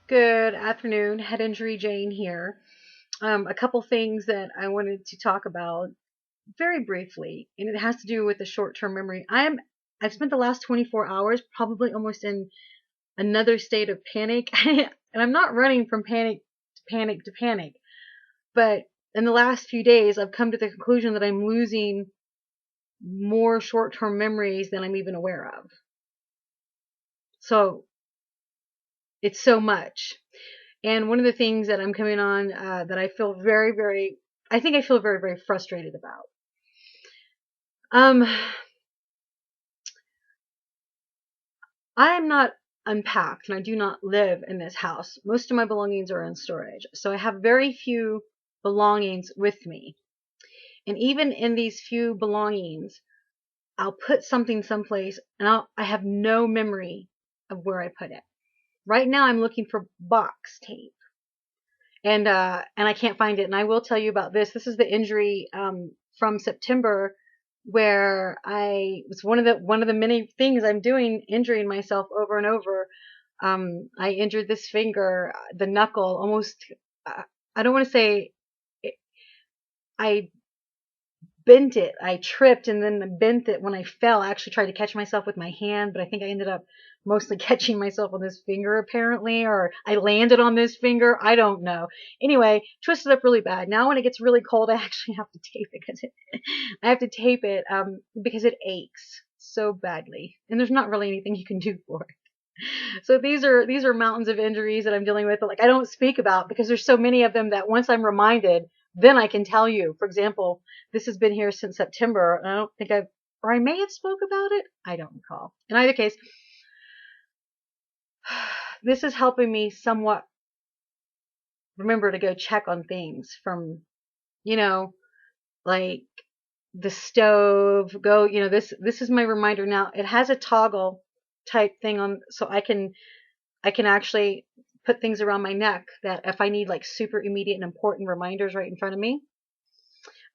Good afternoon, Head Injury Jane here. A couple things that I wanted to talk about very briefly, and it has to do with the short-term memory. I've spent the last 24 hours probably almost in another state of panic, and I'm not running from panic to panic to panic, but in the last few days, I've come to the conclusion that I'm losing more short-term memories than I'm even aware of. So it's so much. And one of the things that I'm coming on that I feel I think I feel very, very frustrated about. I am not unpacked and I do not live in this house. Most of my belongings are in storage. So I have very few belongings with me. And even in these few belongings, I'll put something someplace and I have no memory of where I put it. Right now I'm looking for box tape. And I can't find it. And I will tell you about this. This is the injury from September, where it's one of the many things I'm doing, injuring myself over and over. I injured this finger, the knuckle, almost. I don't want to say I bent it. I tripped and then bent it when I fell. I actually tried to catch myself with my hand, but I think I ended up mostly catching myself on this finger apparently, or I landed on this finger. I don't know. Anyway, twisted up really bad. Now when it gets really cold, I actually have to tape it I have to tape it because it aches so badly, and there's not really anything you can do for it. So these are mountains of injuries that I'm dealing with, but like I don't speak about because there's so many of them that once I'm reminded, then I can tell you. For example, this has been here since September, and I don't think or I may have spoke about it. I don't recall. In either case, this is helping me somewhat remember to go check on things from, you know, like the stove. Go, this is my reminder now. It has a toggle type thing on, so I can actually put things around my neck that if I need like super immediate and important reminders right in front of me.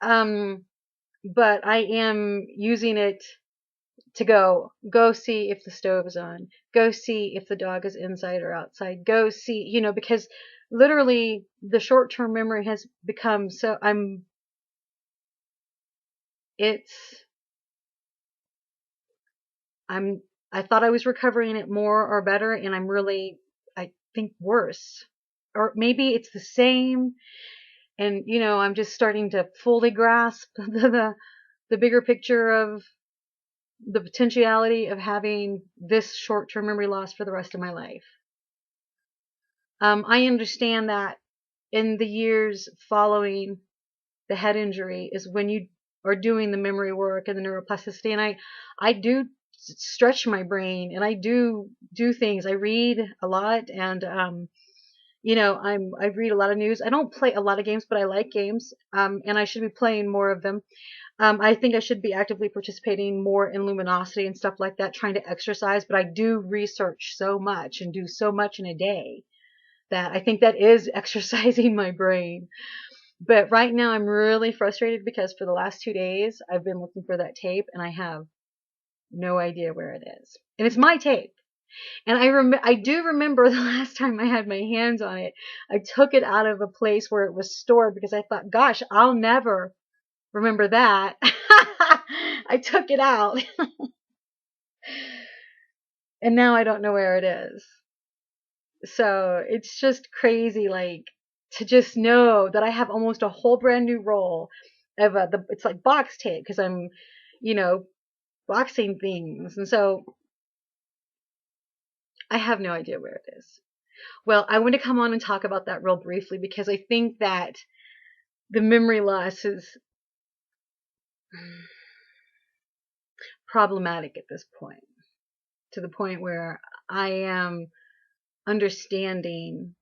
But I am using it to go see if the stove is on, go see if the dog is inside or outside, go see, because literally the short-term memory has become so it's I'm I thought I was recovering it more or better, and I'm really, I think, worse. Or maybe it's the same, and I'm just starting to fully grasp the bigger picture of the potentiality of having this short-term memory loss for the rest of my life. I understand that in the years following the head injury is when you are doing the memory work and the neuroplasticity, and I do stretch my brain, and I do things. I read a lot, and I read a lot of news. I don't play a lot of games, but I like games, and I should be playing more of them. I think I should be actively participating more in luminosity and stuff like that, trying to exercise, but I do research so much and do so much in a day that I think that is exercising my brain. But right now I'm really frustrated because for the last 2 days I've been looking for that tape and I have no idea where it is. And it's my tape. And I do remember the last time I had my hands on it, I took it out of a place where it was stored because I thought, gosh, I'll never remember that. I took it out. And now I don't know where it is. So it's just crazy, like, to just know that I have almost a whole brand new roll of it's like box tape because I'm, you know, boxing things. And so I have no idea where it is. Well, I want to come on and talk about that real briefly because I think that the memory loss is problematic at this point, to the point where I am understanding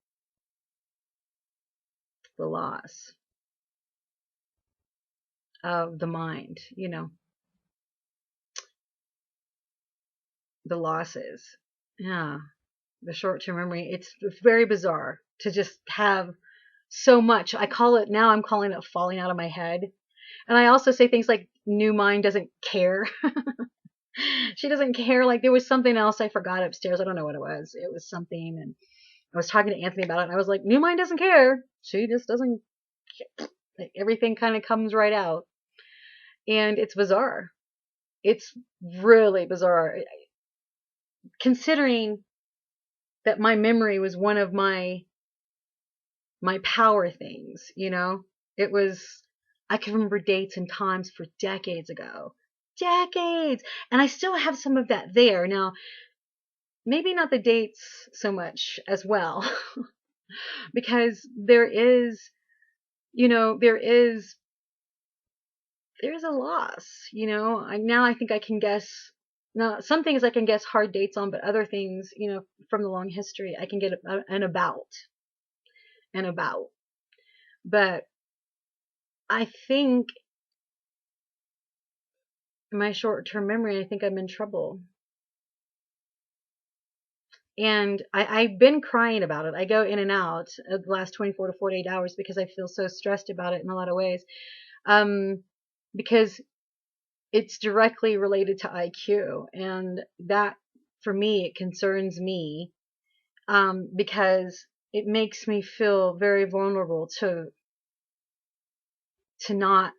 the loss of the mind, the losses. Yeah, the short-term memory. It's very bizarre to just have so much. I'm calling it falling out of my head. And I also say things like new mind doesn't care. She doesn't care. Like there was something else I forgot upstairs. I don't know what it was. It was something, I was talking to Anthony about it, and I was like, New Mind doesn't care. She just doesn't. Like, everything kind of comes right out, and it's bizarre. It's really bizarre, considering that my memory was one of my power things. It was. I can remember dates and times for decades ago, decades, and I still have some of that there now. Maybe not the dates so much as well, because there is there's a loss. Now I think I can guess. Now, some things I can guess hard dates on, but other things, from the long history, I can get an about. But I think my short-term memory, I think I'm in trouble. And I've been crying about it. I go in and out of the last 24 to 48 hours because I feel so stressed about it in a lot of ways. Because it's directly related to IQ, and that, for me, it concerns me, because it makes me feel very vulnerable to not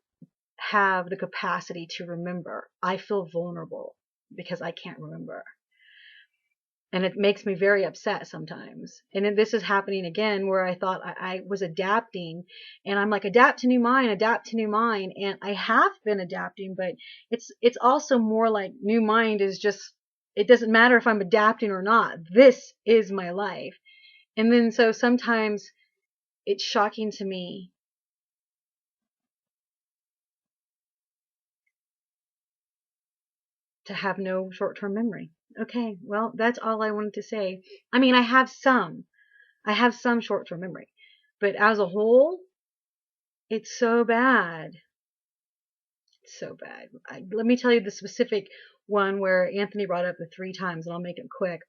have the capacity to remember. I feel vulnerable because I can't remember. And it makes me very upset sometimes. And then this is happening again, where I thought I was adapting, and I'm like, adapt to new mind, adapt to new mind. And I have been adapting, but it's also more like new mind is just, it doesn't matter if I'm adapting or not. This is my life. And then so sometimes it's shocking to me to have no short-term memory. Okay, well, that's all I wanted to say. I mean, I have some short-term memory, but as a whole, it's so bad. It's so bad. Let me tell you the specific one where Anthony brought up the 3 times, and I'll make it quick.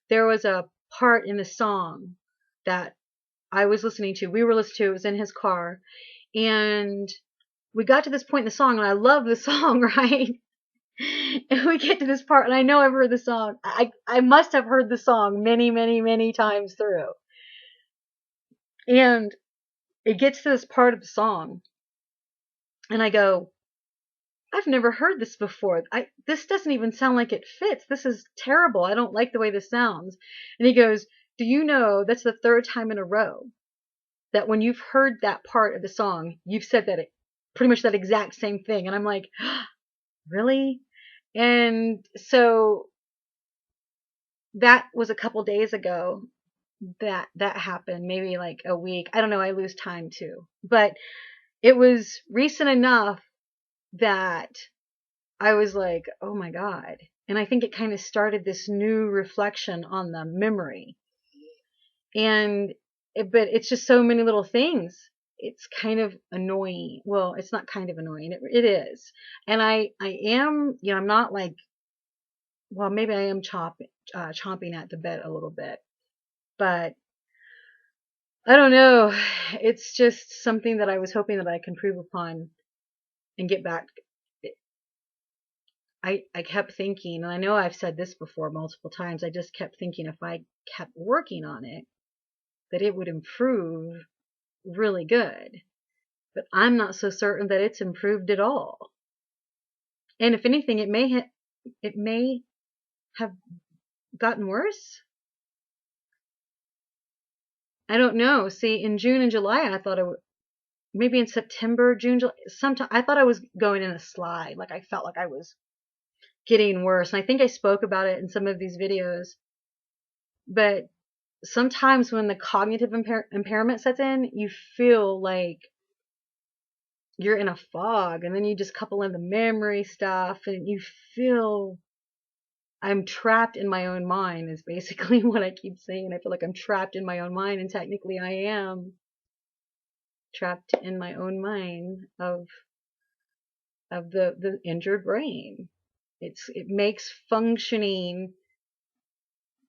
There was a part in the song that I was listening to. We were listening to. It was in his car, and we got to this point in the song, and I love the song, right? And we get to this part, and I know I've heard the song. I must have heard the song many, many, many times through. And it gets to this part of the song, and I go, I've never heard this before. This doesn't even sound like it fits. This is terrible. I don't like the way this sounds. And he goes, do you know that's the 3rd time in a row that when you've heard that part of the song, you've said that pretty much that exact same thing. And I'm like, really? And so that was a couple days ago that happened, maybe like a week. I don't know. I lose time too. But it was recent enough that I was like, oh my God. And I think it kind of started this new reflection on the memory. But it's just so many little things. It's kind of annoying. Well, it's not kind of annoying. It is. And I am, I'm not like, well, maybe I am chomping at the bit a little bit, but I don't know. It's just something that I was hoping that I can improve upon and get back. I kept thinking, and I know I've said this before multiple times, I just kept thinking if I kept working on it, that it would improve really good. But I'm not so certain that it's improved at all. And if anything, it may have gotten worse. I don't know. See, in June and July, I thought it would, maybe in September, June, July, sometime, I thought I was going in a slide. Like I felt like I was getting worse. And I think I spoke about it in some of these videos. But sometimes when the cognitive impairment sets in, you feel like you're in a fog, and then you just couple in the memory stuff, and you feel I'm trapped in my own mind is basically what I keep saying. I feel like I'm trapped in my own mind, and technically I am trapped in my own mind of the injured brain. It makes functioning,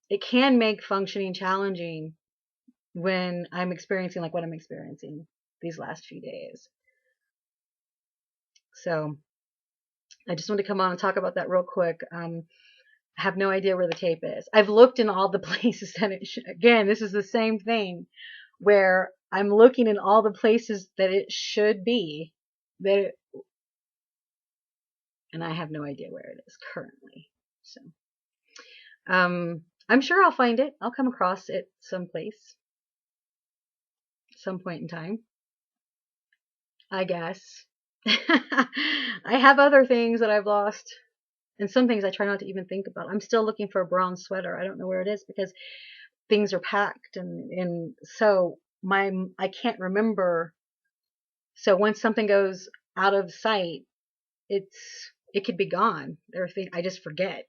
it can make functioning challenging when I'm experiencing like what I'm experiencing these last few days. So I just want to come on and talk about that real quick. I have no idea where the tape is. I've looked in all the places that it should. Again, this is the same thing where I'm looking in all the places that it should be, that it, and I have no idea where it is currently. So, I'm sure I'll find it. I'll come across it someplace, some point in time, I guess. I have other things that I've lost, and some things I try not to even think about. I'm still looking for a brown sweater. I don't know where it is because things are packed, and so I can't remember. So once something goes out of sight, it could be gone. I just forget.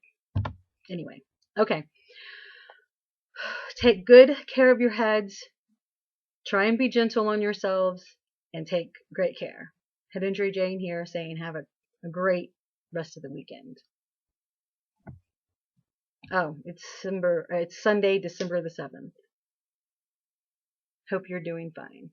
Anyway, okay. Take good care of your heads. Try and be gentle on yourselves, and take great care. Head Injury Jane here, saying have a great rest of the weekend. Oh, it's Sunday, December the 7th. Hope you're doing fine.